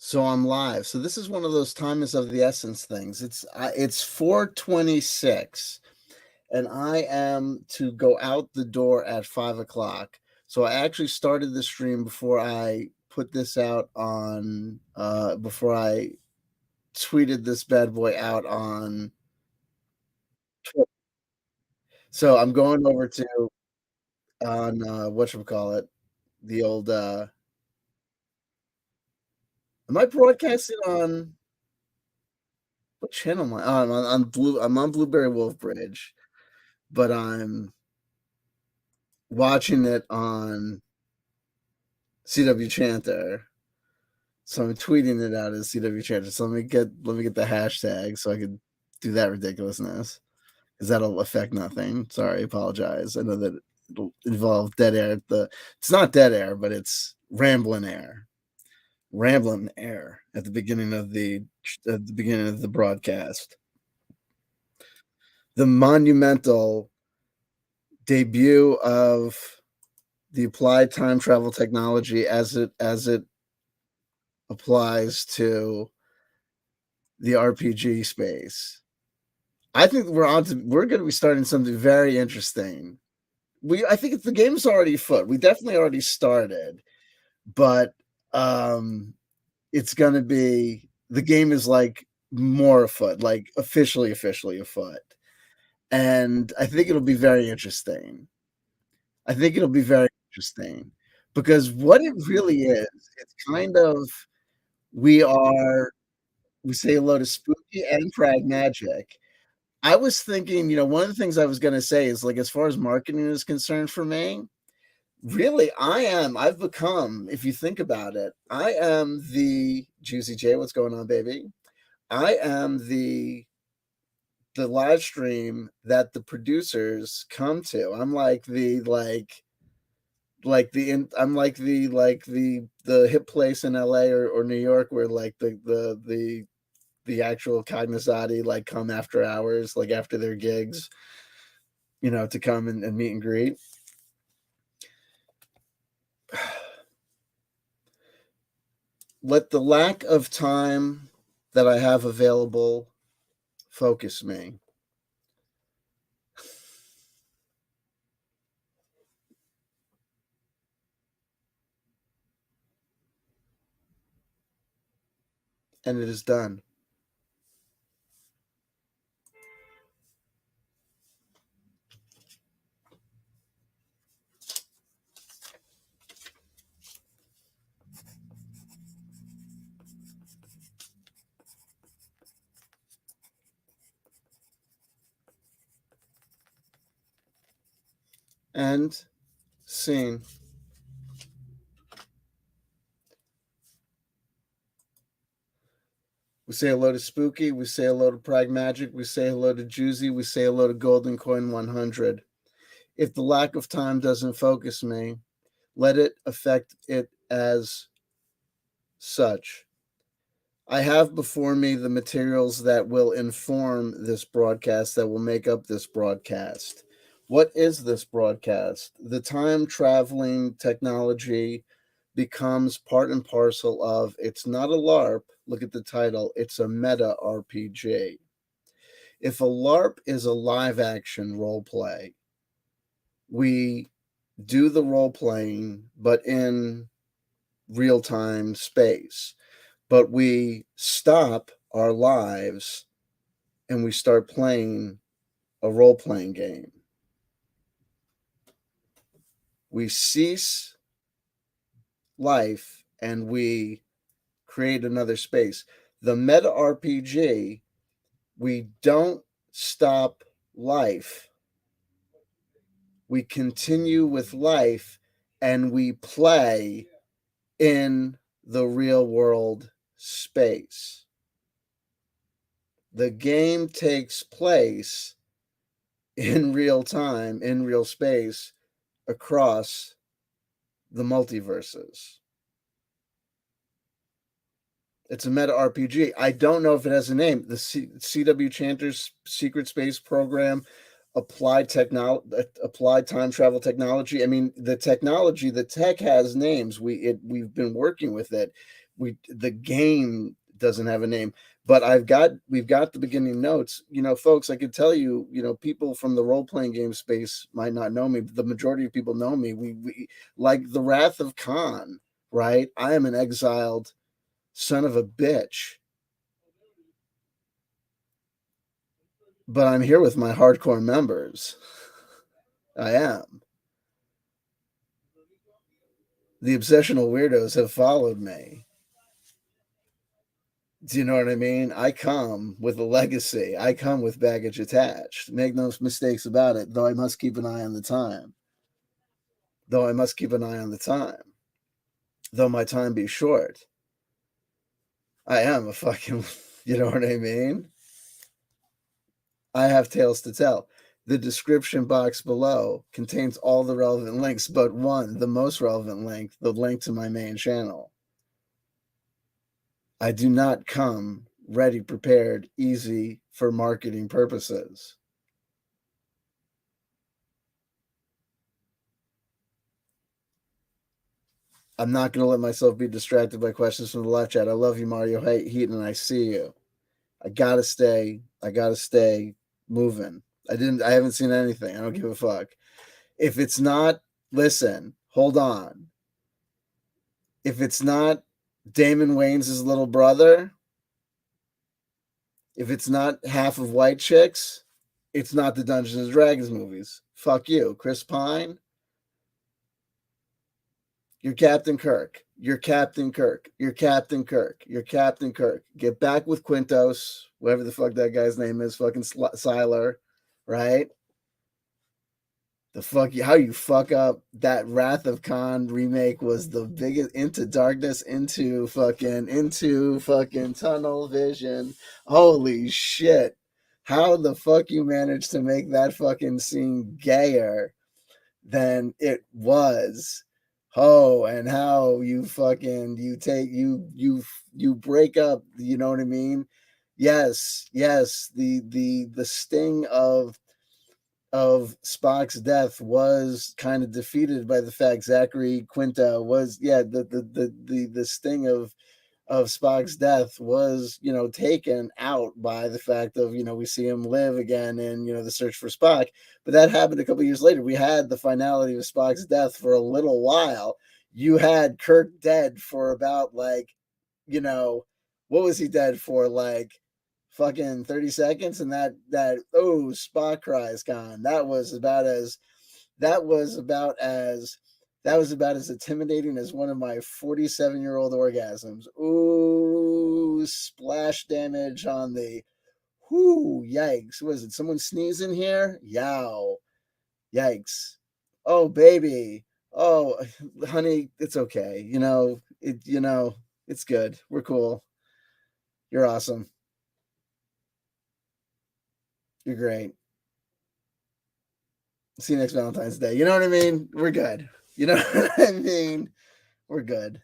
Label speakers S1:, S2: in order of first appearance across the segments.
S1: So I'm live. So this is one of those time is of the essence things. It's 4:26, and I am to go out the door at 5 o'clock. So I actually started the stream before I put this out on before I tweeted this bad boy out on Twitter. So I'm going over to on whatchamacallit, the old am I broadcasting on what channel am I on? I'm on Blueberry Wolf Bridge, but I'm watching it on CW Chanter. So I'm tweeting it out as CW Chanter. So let me get the hashtag so I can do that ridiculousness. Because that'll affect nothing. Sorry, apologize. I know that it'll involve dead air. It's not dead air, but it's rambling air. Rambling air at the beginning of the broadcast. The monumental debut of the applied time travel technology as it applies to the RPG space. I think we're going to be starting something very interesting. I think the game's already afoot. We definitely already started, but it's going to be the game is like more afoot, like officially afoot, and I think it'll be very interesting. I think it'll be very interesting because what it really is, it's kind of we are we say hello to spooky and prag magic. I was thinking, one of the things I was gonna say is, like, as far as marketing is concerned for me, really, I've become, if you think about it, I am the Juicy J, what's going on, baby? I am the live stream that the producers come to. I'm like I'm like the hip place in LA or New York where like the actual cognizati like come after hours, like after their gigs, to come and meet and greet. Let the lack of time that I have available focus me. And it is done. End scene. We say hello to Spooky. We say hello to Prag Magic. We say hello to Juicy. We say hello to Golden Coin 100. If the lack of time doesn't focus me, let it affect it as such. I have before me the materials that will inform this broadcast, that will make up this broadcast. What is this broadcast? The time traveling technology becomes part and parcel of it's not a LARP. Look at the title, it's a meta RPG. If a LARP is a live action role play, we do the role playing, but in real time space. But we stop our lives and we start playing a role playing game. We cease life and we create another space. The meta RPG, we don't stop life. We continue with life and we play in the real world space. The game takes place in real time, in real space, across the multiverses. It's a meta RPG. I don't know if it has a name. The CW Chanter's Secret Space Program applied time travel technology. I mean, the tech has names. We've been working with it. The game doesn't have a name, but we've got the beginning notes. Folks, I could tell you, people from the role playing game space might not know me, but the majority of people know me. We like the Wrath of Khan, right? I am an exiled son of a bitch, but I'm here with my hardcore members. I am. The obsessional weirdos have followed me. Do you know what I mean? I come with a legacy. I come with baggage attached. Make no mistakes about it, though I must keep an eye on the time. Though I must keep an eye on the time. Though my time be short. I am a fucking, you know what I mean? I have tales to tell. The description box below contains all the relevant links, but one, the most relevant link, the link to my main channel. I do not come ready, prepared, easy for marketing purposes. I'm not going to let myself be distracted by questions from the live chat. I love you, Mario Heaton, and I see you. I gotta stay moving. I haven't seen anything. I don't give a fuck. If it's not, listen, hold on. If it's not Damon Wayans' little brother, if it's not half of White Chicks, it's not the Dungeons and Dragons movies. Fuck you, Chris Pine. You're Captain Kirk. You're Captain Kirk. You're Captain Kirk. You're Captain Kirk. Get back with Quintos, whatever the fuck that guy's name is, fucking Siler, right? The fuck how you fuck up that Wrath of Khan remake was the biggest Into Darkness into fucking Tunnel Vision. Holy shit. How the fuck you managed to make that fucking scene gayer than it was? Oh, and how you fucking you break up, you know what I mean? Yes, the sting of Spock's death was kind of defeated by the fact Zachary Quinto was, the sting of Spock's death was, taken out by the fact of, we see him live again in, the search for Spock. But that happened a couple years later. We had the finality of Spock's death for a little while. You had Kirk dead for about what was he dead for? Like fucking 30 seconds, and Spock cries gone. That was about as that was about as intimidating as one of my 47-year-old orgasms. Ooh, splash damage on the whoo, yikes. Was it someone sneezing here? Yow. Yikes. Oh baby. Oh honey, it's okay. It's good. We're cool. You're awesome. You're great. See you next Valentine's Day. You know what I mean? We're good. You know what I mean? We're good.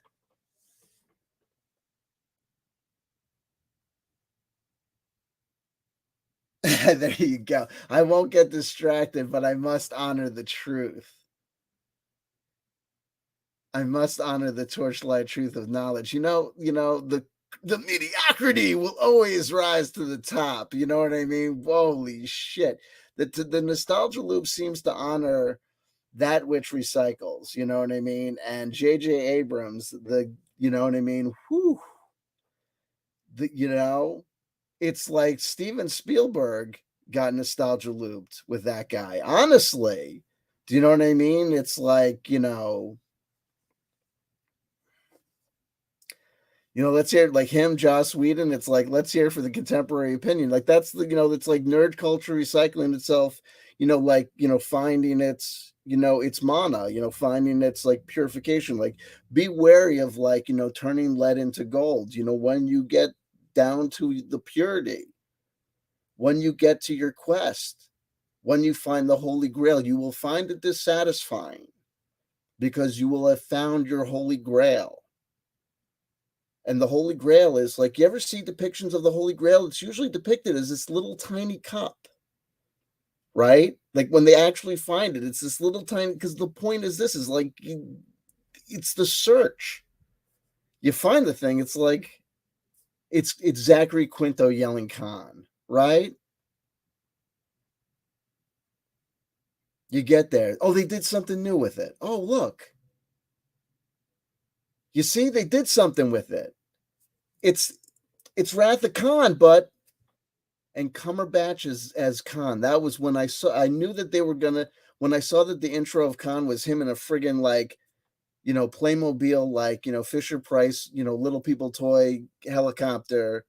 S1: There you go. I won't get distracted, but I must honor the truth. I must honor the torchlight truth of knowledge. The mediocrity will always rise to the top. You know what I mean? Holy shit. The nostalgia loop seems to honor that which recycles, you know what I mean? And J.J. Abrams, you know what I mean? Whew, it's like Steven Spielberg got nostalgia looped with that guy. Honestly, do you know what I mean? It's like, let's hear like him, Joss Whedon. It's like, let's hear for the contemporary opinion. Like that's it's like nerd culture recycling itself, finding its mana, finding its like purification. Like be wary of turning lead into gold, when you get down to the purity, when you get to your quest, when you find the Holy Grail, you will find it dissatisfying because you will have found your Holy Grail. And the Holy Grail is like, you ever see depictions of the Holy Grail? It's usually depicted as this little tiny cup, right? Like, when they actually find it, it's this little tiny, because the point is this, is like, it's the search. You find the thing, it's like it's Zachary Quinto yelling Khan, right? You get there. Oh, they did something new with it. Oh, look. You see, they did something with it. It's it's Wrath of Khan, but and Cumberbatch as Khan. That was when I knew that they were gonna, when I saw that the intro of Khan was him in a friggin' like, Playmobil, like, Fisher Price, little people toy helicopter,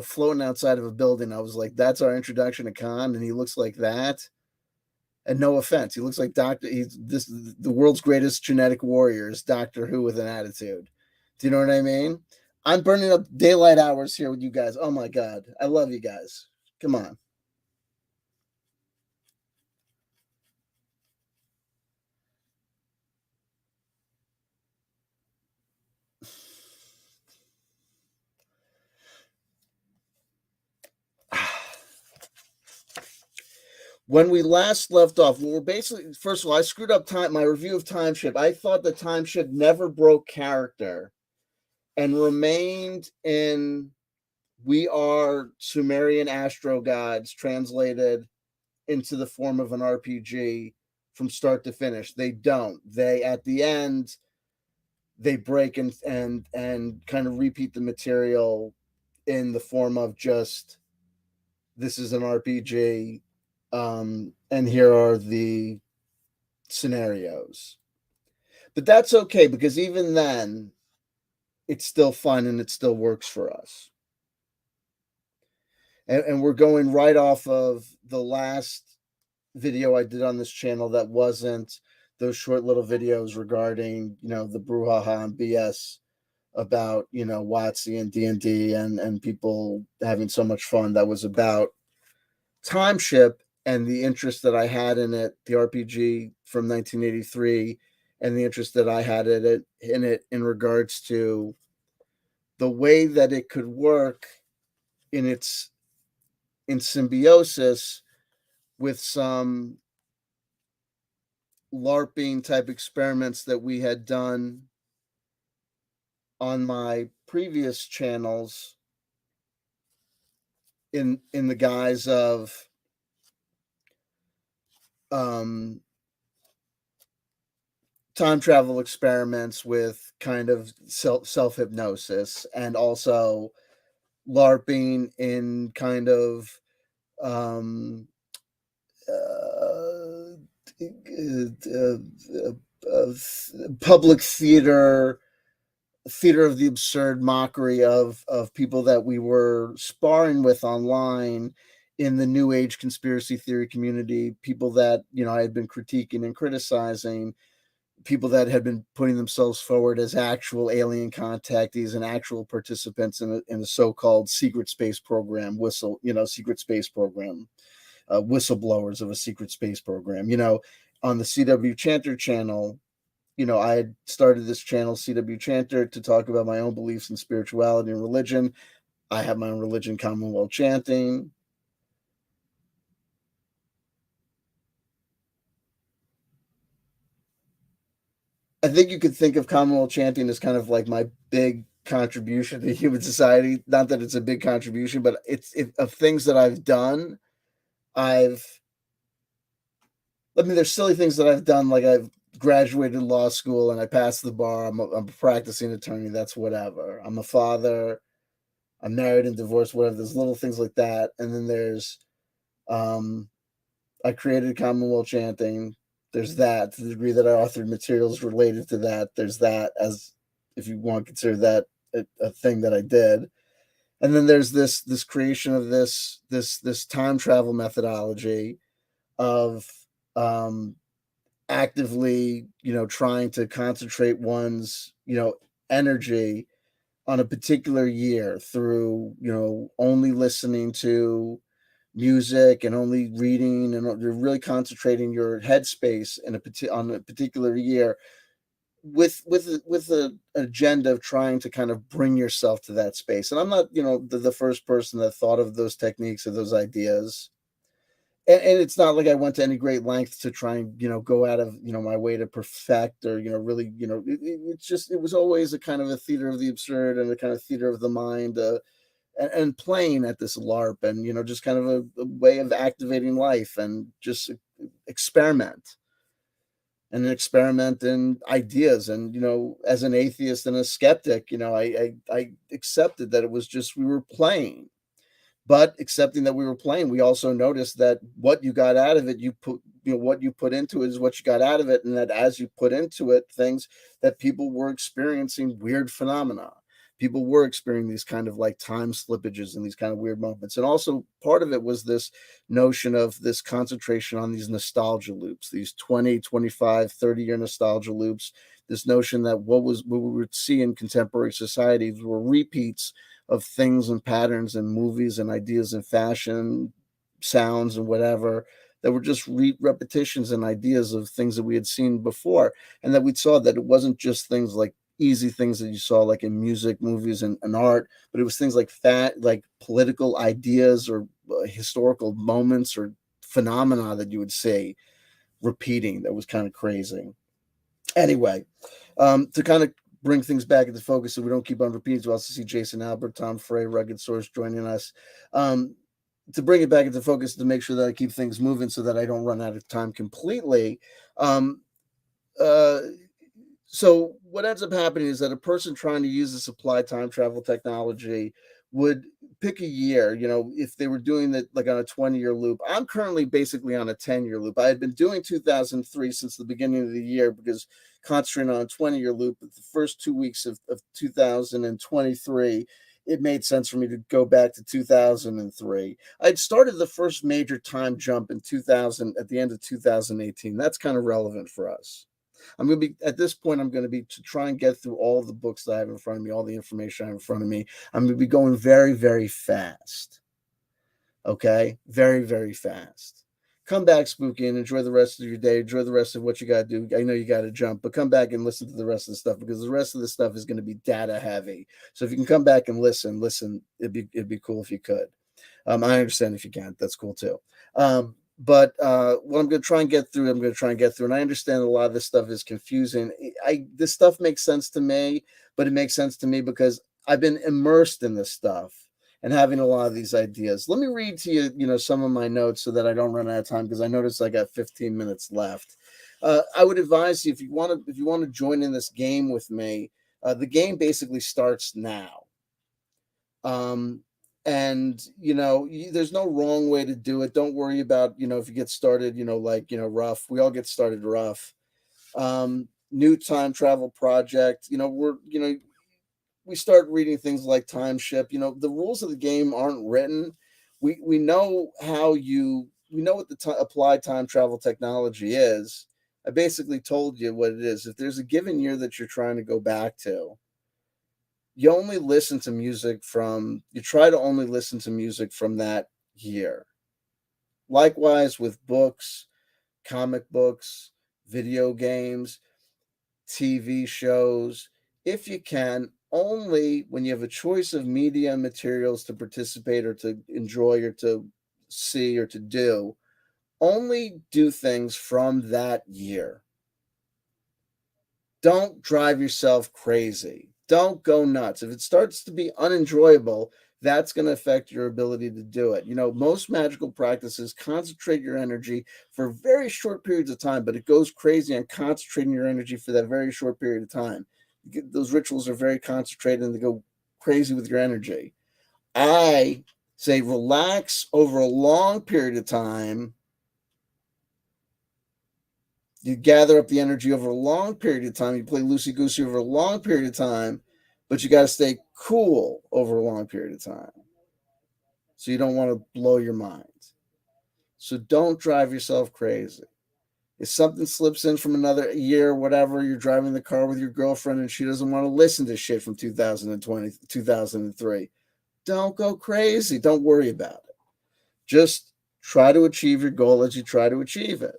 S1: floating outside of a building. I was like, that's our introduction to Khan, and he looks like that. And no offense, he looks like the world's greatest genetic warrior is Doctor Who with an attitude. Do you know what I mean? I'm burning up daylight hours here with you guys. Oh my god, I love you guys. Come on. When we last left off, we were basically, first of all, I screwed up my review of Time Ship. I thought the Time Ship never broke character and remained in we are Sumerian astro gods translated into the form of an RPG from start to finish. They don't. They, at the end, they break and kind of repeat the material in the form of just, this is an RPG, and here are the scenarios. But that's okay, because even then, it's still fun and it still works for us. And we're going right off of the last video I did on this channel that wasn't those short little videos regarding, the brouhaha and BS about, WotC and D&D and people having so much fun. That was about Time Ship and the interest that I had in it, the RPG from 1983, and the interest that I had in it in regards to the way that it could work in its in symbiosis with some LARPing type experiments that we had done on my previous channels in the guise of um time travel experiments with kind of self hypnosis, and also LARPing in kind of um, uh, uh, uh, public theater of the absurd mockery of people that we were sparring with online in the new age conspiracy theory community, people that I had been critiquing and criticizing, people that had been putting themselves forward as actual alien contactees and actual participants in a so-called secret space program, secret space program, whistleblowers of a secret space program. On the CW Chanter channel, I had started this channel, CW Chanter, to talk about my own beliefs in spirituality and religion. I have my own religion, Commonwealth Chanting. I think you could think of Commonwealth Chanting as kind of like my big contribution to human society. Not that it's a big contribution, but of things that I've done. There's silly things that I've done, like I've graduated law school and I passed the bar. I'm a practicing attorney. That's whatever. I'm a father. I'm married and divorced. Whatever. There's little things like that, and then there's um, I created Commonwealth Chanting. There's that, to the degree that I authored materials related to that. There's that, as if you want to consider that a thing that I did. And then there's this creation of this time travel methodology of um, actively, trying to concentrate one's, energy on a particular year through, only listening to music and only reading, and you're really concentrating your headspace on a particular year with an agenda of trying to kind of bring yourself to that space. And I'm not, the first person that thought of those techniques or those ideas. and it's not like I went to any great lengths to try and, go out of, my way to perfect or, really, it's just, it was always a kind of a theater of the absurd and a kind of theater of the mind, and playing at this LARP and, just kind of a way of activating life and just experiment and experiment in ideas. And, as an atheist and a skeptic, I accepted that it was just, we were playing. But accepting that we were playing, we also noticed that what you got out of it, what you put into it is what you got out of it, and that as you put into it things, that people were experiencing weird phenomena. People were experiencing these kind of like time slippages and these kind of weird moments. And also part of it was this notion of this concentration on these nostalgia loops, these 20, 25, 30-year nostalgia loops, this notion that what we would see in contemporary societies were repeats of things and patterns and movies and ideas and fashion, sounds and whatever, that were just repetitions and ideas of things that we had seen before. And that we saw that it wasn't just things like easy things that you saw like in music, movies, and art, but it was things like like political ideas or historical moments or phenomena that you would see repeating. That was kind of crazy. Anyway, to kind of bring things back into focus so we don't keep on repeating, we also see Jason Albert, Tom Frey, Rugged Source joining us. To bring it back into focus, to make sure that I keep things moving so that I don't run out of time completely. Um, uh, so what ends up happening is that a person trying to use this applied time travel technology would pick a year, if they were doing that like on a 20-year loop. I'm currently basically on a 10-year loop. I had been doing 2003 since the beginning of the year, because concentrating on a 20-year loop, but the first 2 weeks of 2023, it made sense for me to go back to 2003. I'd started the first major time jump in 2000 at the end of 2018. That's kind of relevant for us. I'm going to be at this point. I'm going to be to try and get through all the books that I have in front of me, all the information I have in front of me. I'm going to be going very, very fast. Okay, very, very fast. Come back, Spooky, and enjoy the rest of your day. Enjoy the rest of what you got to do. I know you got to jump, but come back and listen to the rest of the stuff, because the rest of the stuff is going to be data heavy. So if you can come back and listen, it'd be cool if you could. I understand if you can't. That's cool too. But what I'm going to try and get through, and I understand a lot of this stuff is confusing. This stuff makes sense to me, but it makes sense to me because I've been immersed in this stuff and having a lot of these ideas. Let me read to you, some of my notes so that I don't run out of time, because I noticed I got 15 minutes left. I would advise you, if you want to join in this game with me, the game basically starts now. And there's no wrong way to do it. Don't worry about, if you get started, rough. We all get started rough. New time travel project, we start reading things like time ship. The rules of the game aren't written. We know we know what the applied time travel technology is. I basically told you what it is. If there's a given year that you're trying to go back to, you try to only listen to music from that year. Likewise with books, comic books, video games, TV shows. If you can, only when you have a choice of media and materials to participate or to enjoy or to see or to do, only do things from that year. Don't drive yourself crazy. Don't go nuts. If it starts to be unenjoyable, that's going to affect your ability to do it. Most magical practices concentrate your energy for very short periods of time, but it goes crazy on concentrating your energy for that very short period of time. Those rituals are very concentrated and they go crazy with your energy. I say relax over a long period of time. You gather up the energy over a long period of time. You play loosey goosey over a long period of time, but you got to stay cool over a long period of time. So you don't want to blow your mind. So don't drive yourself crazy. If something slips in from another year, whatever, you're driving the car with your girlfriend and she doesn't want to listen to shit from 2020, 2003, don't go crazy. Don't worry about it. Just try to achieve your goal as you try to achieve it.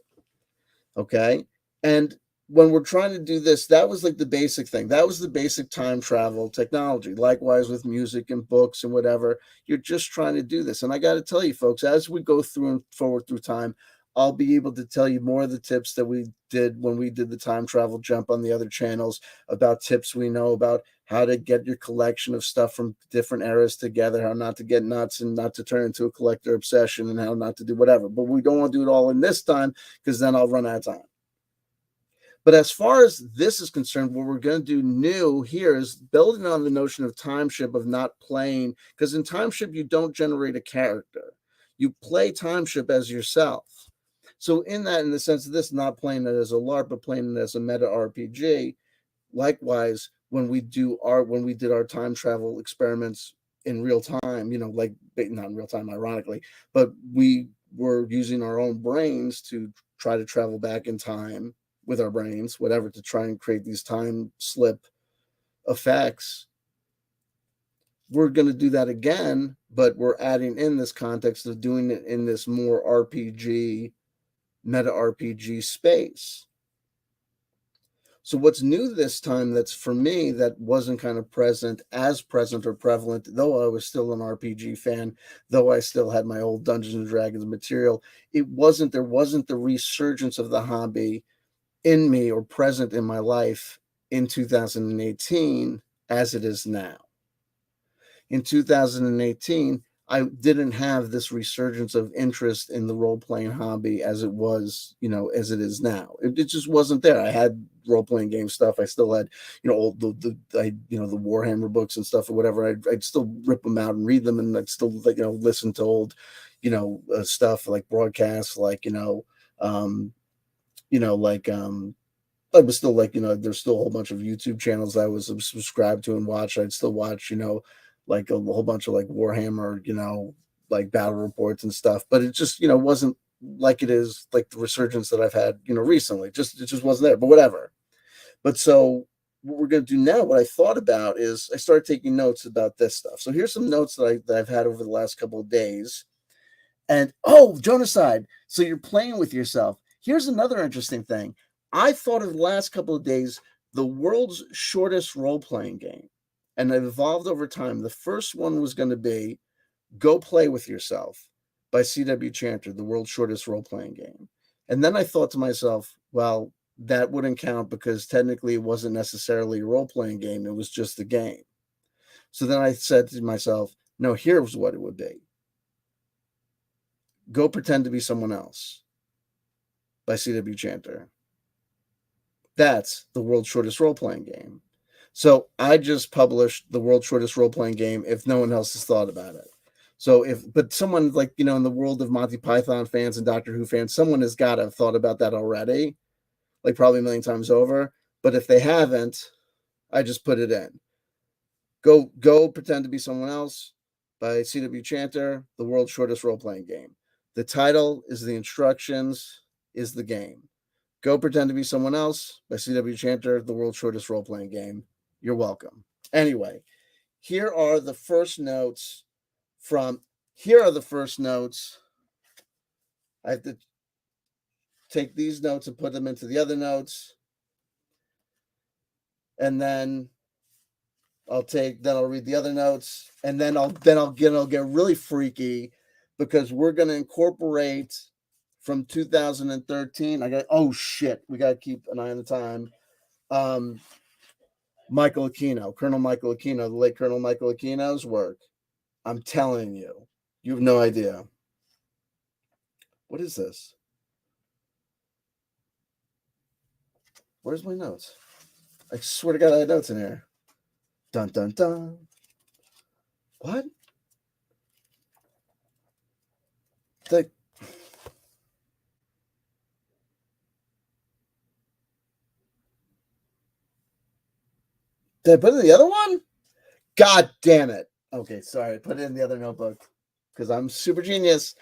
S1: Okay? And when we're trying to do this, that was like the basic thing. That was the basic time travel technology. Likewise with music and books and whatever. You're just trying to do this. And I got to tell you, folks, as we go through and forward through time, I'll be able to tell you more of the tips that we did when we did the time travel jump on the other channels, about tips we know about how to get your collection of stuff from different eras together, how not to get nuts and not to turn into a collector obsession, and how not to do whatever. But we don't want to do it all in this time, because then I'll run out of time. But as far as this is concerned, what we're going to do new here is building on the notion of timeship, of not playing, because in timeship, you don't generate a character. You play timeship as yourself. So in that, in the sense of this, not playing it as a LARP, but playing it as a meta RPG. Likewise, when we did our time travel experiments in real time, like not in real time, ironically, but we were using our own brains to try to travel back in time with our brains, whatever, to try and create these time slip effects. We're going to do that again, but we're adding in this context of doing it in this more RPG, meta RPG space. So what's new this time, that's for me, that wasn't kind of present or prevalent, though I was still an RPG fan, though I still had my old Dungeons and Dragons material, there wasn't the resurgence of the hobby in me or present in my life in 2018 as it is now. In 2018, I didn't have this resurgence of interest in the role-playing hobby as it was, as it is now. It just wasn't there. I had role-playing game stuff. I still had, all the Warhammer books and stuff or whatever. I'd still rip them out and read them, and I'd still, listen to old, stuff like broadcasts, like, I was still there's still a whole bunch of YouTube channels I was subscribed to and watch. I'd still watch, like a whole bunch of like Warhammer, like battle reports and stuff. But it just, wasn't like it is like the resurgence that I've had, recently. It just wasn't there, but whatever. But so what we're going to do now, what I thought about is I started taking notes about this stuff. So here's some notes that I've had over the last couple of days. And Jonaside, so you're playing with yourself. Here's another interesting thing. I thought of the last couple of days the world's shortest role-playing game, and it evolved over time. The first one was going to be Go Play With Yourself by C.W. Chanter, the world's shortest role-playing game. And then I thought to myself, well, that wouldn't count because technically it wasn't necessarily a role-playing game. It was just a game. So then I said to myself, no, here's what it would be. Go Pretend to Be Someone Else by C.W. Chanter. That's the world's shortest role-playing game. So I just published the world's shortest role-playing game if no one else has thought about it. So but someone like, in the world of Monty Python fans and Doctor Who fans, someone has got to have thought about that already, like probably a million times over. But if they haven't, I just put it in. Go Pretend to Be Someone Else by C.W. Chanter, the world's shortest role-playing game. The title is the instructions, is the game. Go Pretend to Be Someone Else by C.W. Chanter, the world's shortest role-playing game. You're welcome. Anyway, here are the first notes. I have to take these notes and put them into the other notes. And then I'll read the other notes. And then I'll get really freaky, because we're going to incorporate from 2013. We got to keep an eye on the time. Michael Aquino, Colonel Michael Aquino, the late Colonel Michael Aquino's work. I'm telling you, you have no idea. What is this? Where's my notes? I swear to God, I had notes in here. Dun, dun, dun. What? Did I put it in the other one? God damn it. Okay, sorry. I put it in the other notebook because I'm super genius.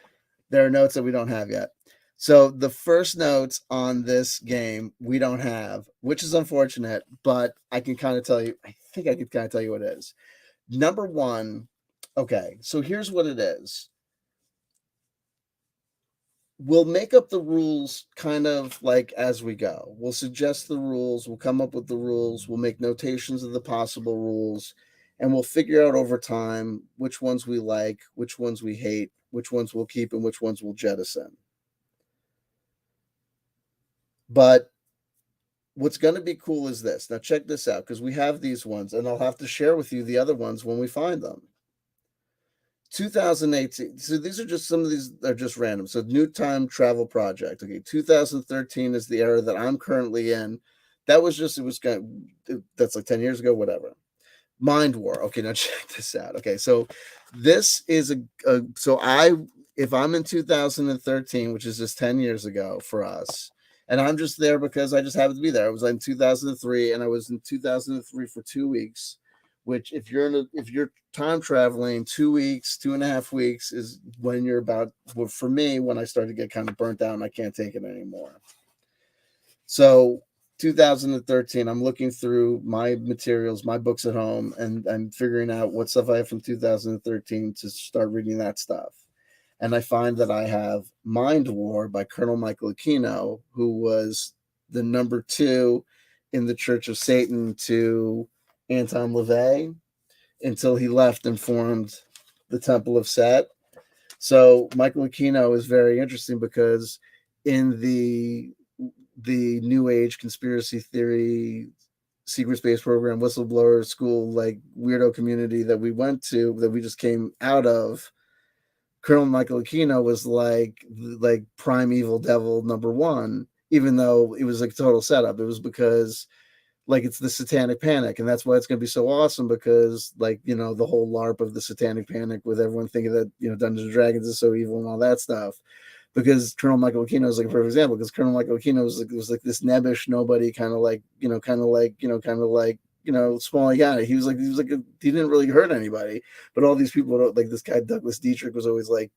S1: There are notes that we don't have yet. So the first notes on this game we don't have, which is unfortunate, but I can kind of tell you. I think I can kind of tell you what it is. Number one, okay, so here's what it is. we'll make up the rules kind of like as we go. We'll suggest the rules, we'll come up with the rules, we'll make notations of the possible rules, and we'll figure out over time which ones we like, which ones we hate, which ones we'll keep, and which ones we'll jettison. But what's going to be cool is this. Now, check this out because we have these ones, and I'll have to share with you the other ones when we find them. 2018. So these are just some of these are just random. So new time travel project. Okay, 2013 is the era that I'm currently in. That was just it was kind of, that's like 10 years ago, whatever. Mind War. Okay, now check this out. Okay, so this is a so I if I'm in 2013, which is just 10 years ago for us, and I'm just there because I just happened to be there. I was in 2003, and I was in 2003 for 2 weeks. Which, if you're time traveling, 2 weeks, 2.5 weeks is when you're about. Well, for me, when I start to get kind of burnt out and I can't take it anymore. So 2013, I'm looking through my materials, my books at home, and I'm figuring out what stuff I have from 2013 to start reading that stuff. And I find that I have Mind War by Colonel Michael Aquino, who was the number two in the Church of Satan to Anton LaVey until he left and formed the Temple of Set. So Michael Aquino is very interesting because in the New Age conspiracy theory, secret space program, whistleblower school, like weirdo community that we went to, that we just came out of, Colonel Michael Aquino was like prime evil devil number one, even though it was like a total setup. It was because like it's the satanic panic, and that's why it's going to be so awesome because like the whole LARP of the satanic panic with everyone thinking that Dungeons and Dragons is so evil and all that stuff, because Colonel Michael Aquino is like a perfect example because Colonel Michael Aquino was like this nebbish nobody kind of like small guy. He didn't really hurt anybody, but all these people like this guy Douglas Dietrich was always like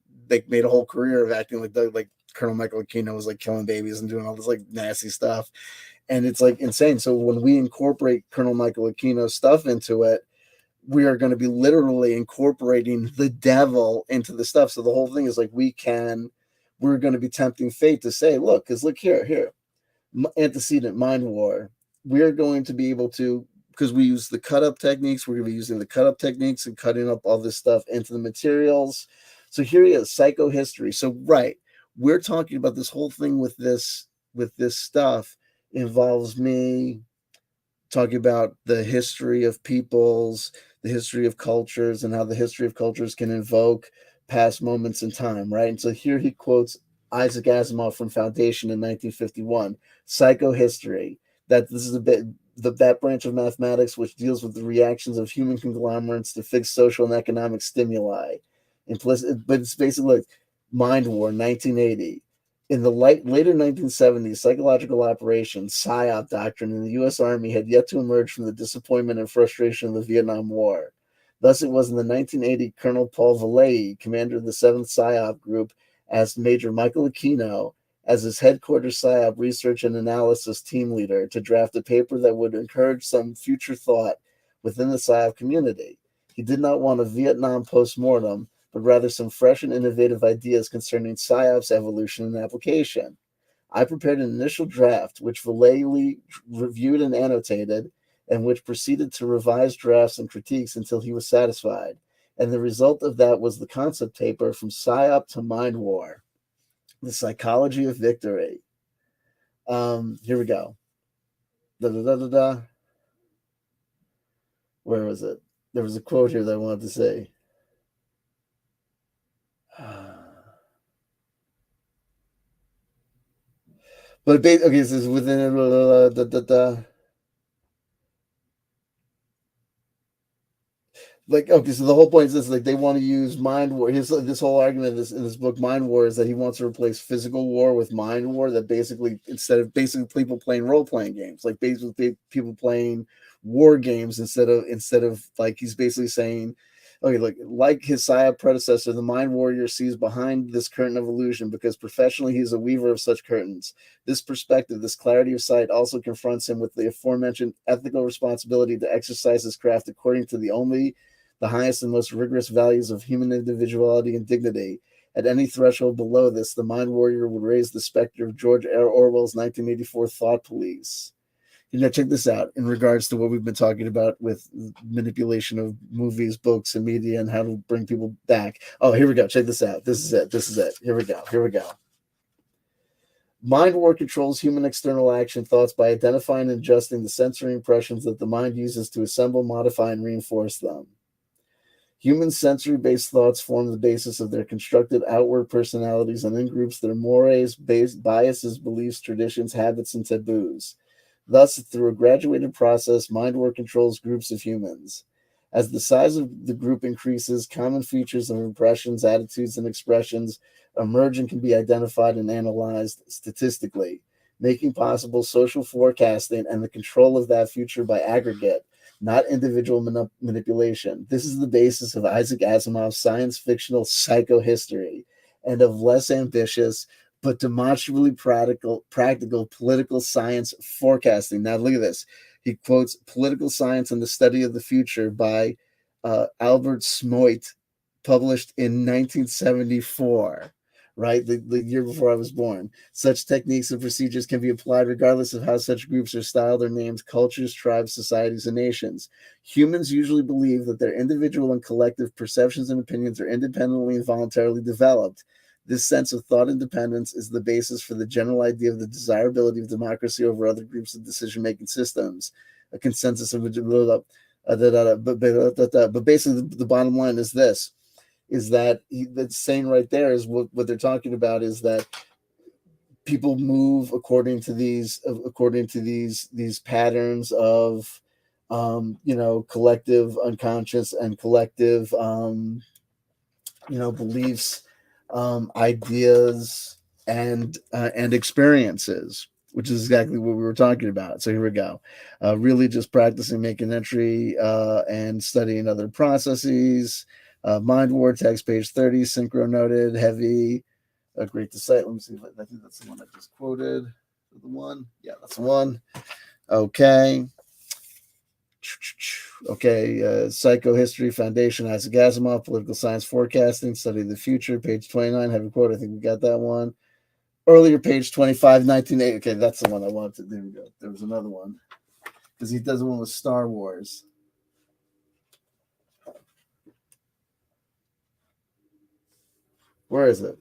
S1: made a whole career of acting like Colonel Michael Aquino was like killing babies and doing all this like nasty stuff, and it's like insane. So when we incorporate Colonel Michael Aquino's stuff into it, we are going to be literally incorporating the devil into the stuff. So the whole thing is like we're going to be tempting fate to say, look, because look here, antecedent Mind War. We're going to be able to, because we use the cut up techniques, we're going to be using the cut up techniques and cutting up all this stuff into the materials. So here he is, psychohistory. So right, we're talking about this whole thing with this stuff involves me talking about the history of peoples, the history of cultures, and how the history of cultures can invoke past moments in time, right? And so here he quotes Isaac Asimov from Foundation in 1951, psychohistory, that this is a bit that branch of mathematics which deals with the reactions of human conglomerates to fixed social and economic stimuli. Implicit, but it's basically like Mind War, 1980. In the later 1970s, psychological operations, PSYOP doctrine in the U.S. Army had yet to emerge from the disappointment and frustration of the Vietnam War. Thus, it was in the 1980 Colonel Paul Vallée, commander of the 7th PSYOP group, asked Major Michael Aquino, as his headquarters PSYOP research and analysis team leader, to draft a paper that would encourage some future thought within the PSYOP community. He did not want a Vietnam post-mortem, but rather some fresh and innovative ideas concerning PSYOP's evolution and application. I prepared an initial draft, which Vallée reviewed and annotated, and which proceeded to revise drafts and critiques until he was satisfied. And the result of that was the concept paper, From PSYOP to Mind War, The Psychology of Victory. Here we go. Da, da, da, da, da. Where was it? There was a quote here that I wanted to say. But okay, this is within like okay, so the whole point is this: like they want to use mind war. This whole argument in this book, Mind War, is that he wants to replace physical war with mind war. That basically, instead of basically people playing role playing games, like basically people playing war games instead of like he's basically saying, okay, like his PSYOP predecessor, the Mind Warrior sees behind this curtain of illusion because professionally he's a weaver of such curtains. This perspective, this clarity of sight, also confronts him with the aforementioned ethical responsibility to exercise his craft according to the highest and most rigorous values of human individuality and dignity, At any threshold below this, the mind warrior would raise the specter of George Orwell's 1984 thought police. Check this out in regards to what we've been talking about with manipulation of movies, books, and media and how to bring people back. Oh, here we go. Check this out. This is it. This is it. Here we go. Here we go. Mind war controls human external action thoughts by identifying and adjusting the sensory impressions that the mind uses to assemble, modify, and reinforce them. Human sensory-based thoughts form the basis of their constructed outward personalities and in-groups their mores, biases, beliefs, traditions, habits, and taboos. Thus, through a graduated process, mind war controls groups of humans. As the size of the group increases, common features of impressions, attitudes, and expressions emerge and can be identified and analyzed statistically, making possible social forecasting and the control of that future by aggregate, not individual manipulation. This is the basis of Isaac Asimov's science fictional psychohistory and of less ambitious but demonstrably practical political science forecasting. Now, look at this. He quotes Political Science and the Study of the Future by Albert Smoit, published in 1974. Right, the year before I was born. Such techniques and procedures can be applied regardless of how such groups are styled or named: cultures, tribes, societies, and nations. Humans usually believe that their individual and collective perceptions and opinions are independently and voluntarily developed. This sense of thought independence is the basis for the general idea of the desirability of democracy over other groups of decision-making systems. A consensus of but basically the bottom line is this: is that that's saying right there is what they're talking about is that people move according to these patterns of collective unconscious and collective beliefs, ideas, and experiences, which is exactly what we were talking about. So here we go. Really just practicing making entry and studying other processes. Mind Vortex, page 30, synchro noted, heavy, great to cite. Let me see. I think that's the one I just quoted. The one? Yeah, that's the one. Okay. Okay. Psychohistory Foundation, Isaac Asimov, Political Science Forecasting, Study of the Future, page 29, heavy quote. I think we got that one. Earlier, page 25, 1980. Okay, that's the one I wanted to. There we go. There was another one because he does one with Star Wars. Where is it?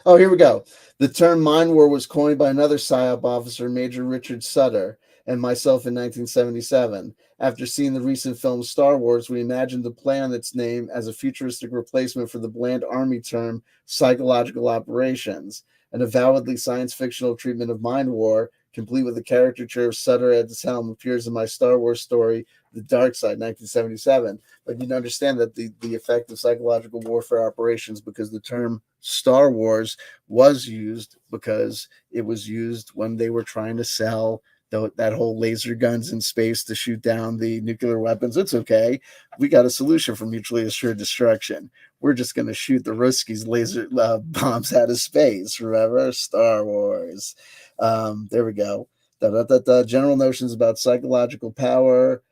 S1: Oh, here we go. The term mind war was coined by another PSYOP officer, Major Richard Sutter, and myself in 1977. After seeing the recent film Star Wars, we imagined the play on its name as a futuristic replacement for the bland army term psychological operations, an avowedly science-fictional treatment of mind war, complete with a caricature of Sutter at its helm, appears in my Star Wars story, The Dark Side, 1977. But you understand that the effect of psychological warfare operations, because the term Star Wars was used because it was used when they were trying to sell that whole laser guns in space to shoot down the nuclear weapons. It's okay. We got a solution for mutually assured destruction. We're just going to shoot the Ruskies laser bombs out of space. Remember? Star Wars. There we go. General notions about psychological power,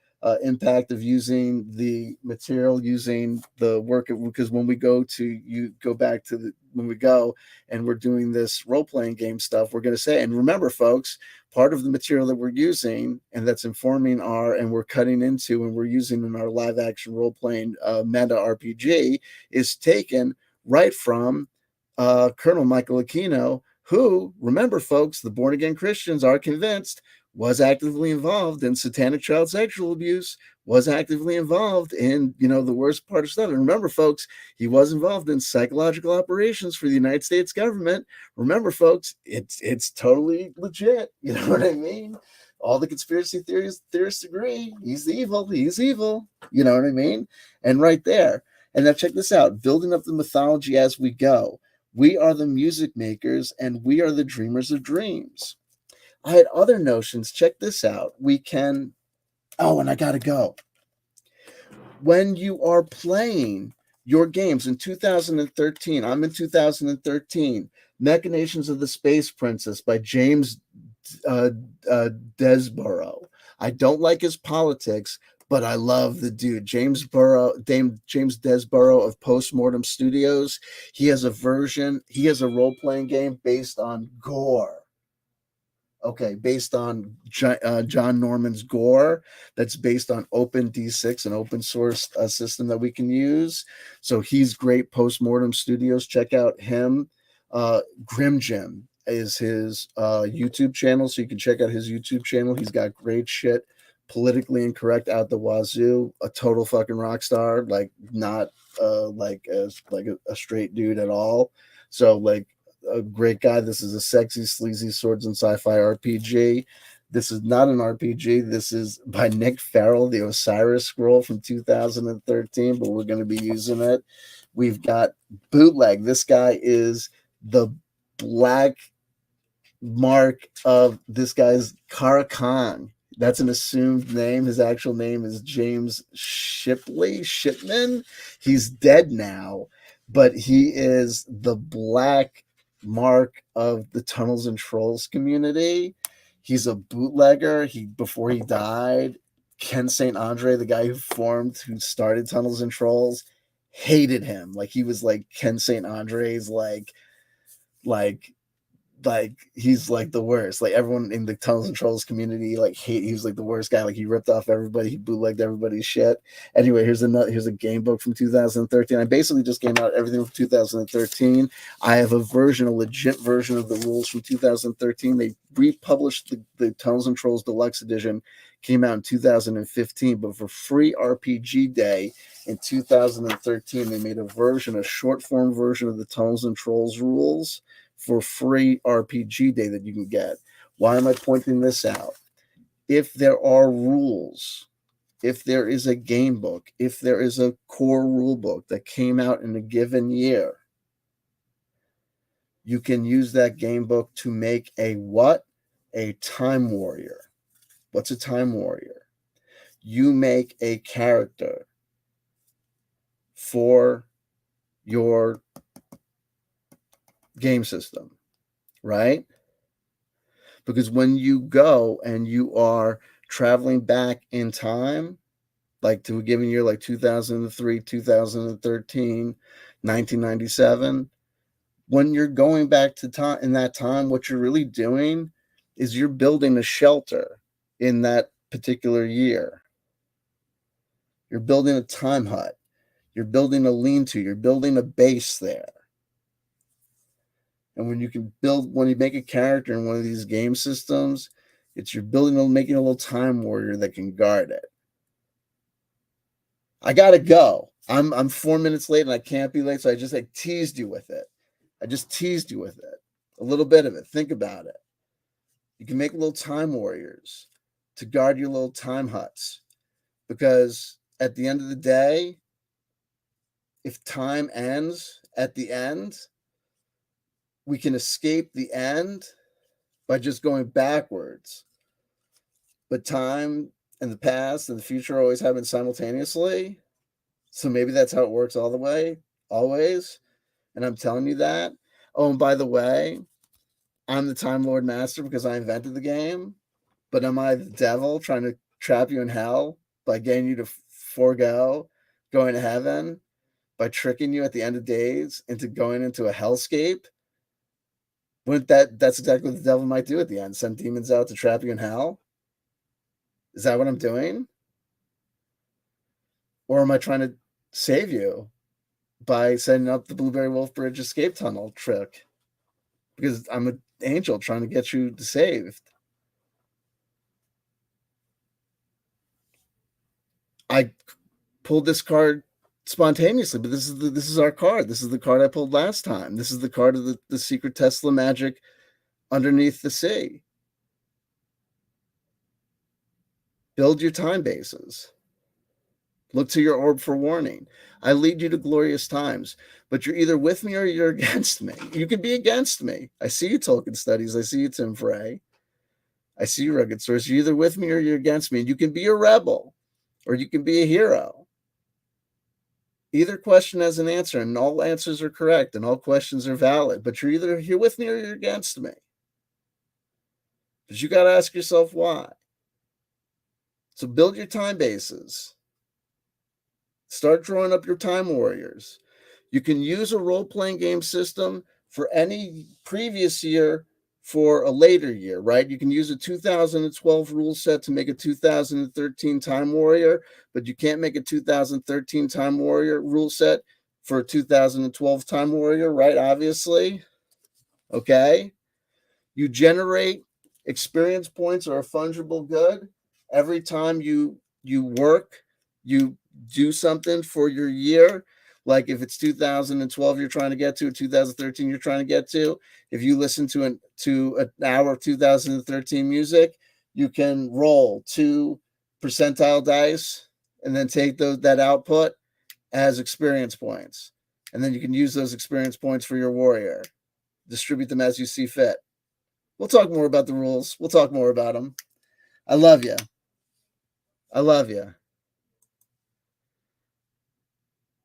S1: impact of using the material, using the work, because when we go back to when we go and we're doing this role-playing game stuff, we're going to say, and remember folks, part of the material that we're using and that's informing and we're cutting into and we're using in our live action role-playing meta RPG is taken right from Colonel Michael Aquino, who, remember folks, the born-again Christians are convinced was actively involved in satanic child sexual abuse, was actively involved in, the worst part of stuff. And remember, folks, he was involved in psychological operations for the United States government. Remember, folks, it's totally legit. You know what I mean? All the conspiracy theorists agree. He's evil. He's evil. You know what I mean? And right there. And now check this out. Building up the mythology as we go. We are the music makers and we are the dreamers of dreams. I had other notions. Check this out. And I got to go. When you are playing your games in 2013. I'm in 2013. Machinations of the Space Princess by James uh, Desborough. I don't like his politics, but I love the dude. James Desborough of Postmortem Studios. He has a role playing game based on gore. Okay, based on John Norman's Gore, that's based on OpenD6, an open source system that we can use. So he's great. Postmortem Studios, check out him. Grim Jim is his YouTube channel, so you can check out his YouTube channel. He's got great shit, politically incorrect out the wazoo. A total fucking rock star, like not a straight dude at all. So like a great guy. This is a sexy, sleazy swords and sci-fi RPG. This is not an RPG. This is by Nick Farrell, the Osiris Scroll from 2013, but we're going to be using it. We've got Bootleg. This guy is the black mark of this guy's Karakan. That's an assumed name. His actual name is James Shipman. He's dead now, but he is the black mark of the Tunnels and Trolls community. He's a bootlegger. Before he died, Ken St. Andre, the guy who started Tunnels and Trolls, hated him. Like he was like Ken St. Andre's like he's like the worst. Like everyone in the Tunnels and Trolls community he was like the worst guy. Like he ripped off everybody, he bootlegged everybody's shit. Anyway, here's a game book from 2013. I basically just came out everything from 2013. I have a legit version of the rules from 2013. They republished the Tunnels and Trolls Deluxe Edition, came out in 2015, but for Free RPG Day in 2013, they made a short form version of the Tunnels and Trolls rules for Free RPG Day that you can get. Why am I pointing this out? If there are rules, if there is a game book, if there is a core rule book that came out in a given year, you can use that game book to make a what? A time warrior. What's a time warrior? You make a character for your game system, right? Because when you go and you are traveling back in time, like to a given year, like 2003, 2013, 1997, when you're going back to time in that time, what you're really doing is you're building a shelter in that particular year. You're building a time hut. You're building a lean-to. You're building a base there. And when you make a character in one of these game systems, you're making a little time warrior that can guard it. I gotta go. I'm 4 minutes late and I can't be late, so I teased you with it. I just teased you with it. A little bit of it. Think about it. You can make little time warriors to guard your little time huts. Because at the end of the day, if time ends at the end, we can escape the end by just going backwards. But time and the past and the future always happen simultaneously. So maybe that's how it works all the way, always. And I'm telling you that. Oh, and by the way, I'm the Time Lord Master because I invented the game. But am I the devil trying to trap you in hell by getting you to forego going to heaven, by tricking you at the end of days into going into a hellscape? That's exactly what the devil might do at the end, send demons out to trap you in hell? Is that what I'm doing? Or am I trying to save you by setting up the Blueberry Wolf Bridge escape tunnel trick? Because I'm an angel trying to get you saved. I pulled this card spontaneously, but this is our card. This is the card I pulled last time. This is the card of the secret Tesla magic underneath the sea. Build your time bases. Look to your orb for warning. I lead you to glorious times, but you're either with me or you're against me. You can be against me. I see you, Tolkien Studies. I see you, Tim Frey. I see you, Rugged Source. You're either with me or you're against me. And you can be a rebel or you can be a hero. Either question has an answer, and all answers are correct, and all questions are valid, but you're either here with me or you're against me. But you gotta ask yourself why. So build your time bases. Start drawing up your time warriors. You can use a role-playing game system for any previous year for a later year, right? You can use a 2012 rule set to make a 2013 time warrior, but you can't make a 2013 time warrior rule set for a 2012 time warrior, right? Obviously. Okay. You generate experience points are a fungible good. Every time you work, you do something for your year. Like if it's 2012 you're trying to get to, 2013 you're trying to get to. If you listen to an hour of 2013 music, you can roll 2 percentile dice and then take that output as experience points. And then you can use those experience points for your warrior. Distribute them as you see fit. We'll talk more about the rules. We'll talk more about them. I love you. I love you.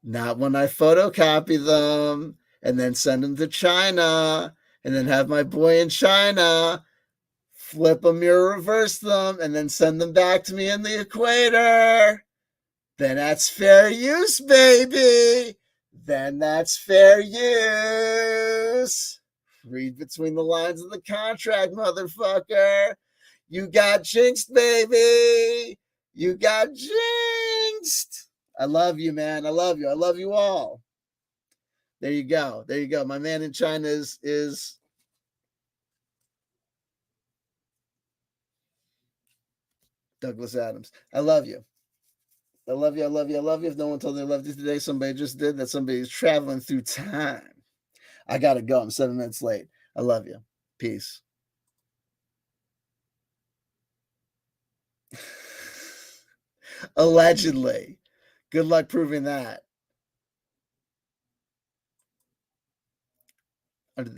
S1: Not when I photocopy them and then send them to China and then have my boy in China flip them or reverse them and then send them back to me in the equator. Then that's fair use, baby. Then that's fair use. Read between the lines of the contract, motherfucker. You got jinxed, baby. You got jinxed. I love you, man. I love you. I love you all. There you go. There you go. My man in China is Douglas Adams. I love you. I love you. I love you. I love you. If no one told you I loved you today, somebody just did. That somebody's traveling through time. I gotta go. I'm 7 minutes late. I love you. Peace. Allegedly. Good luck proving that.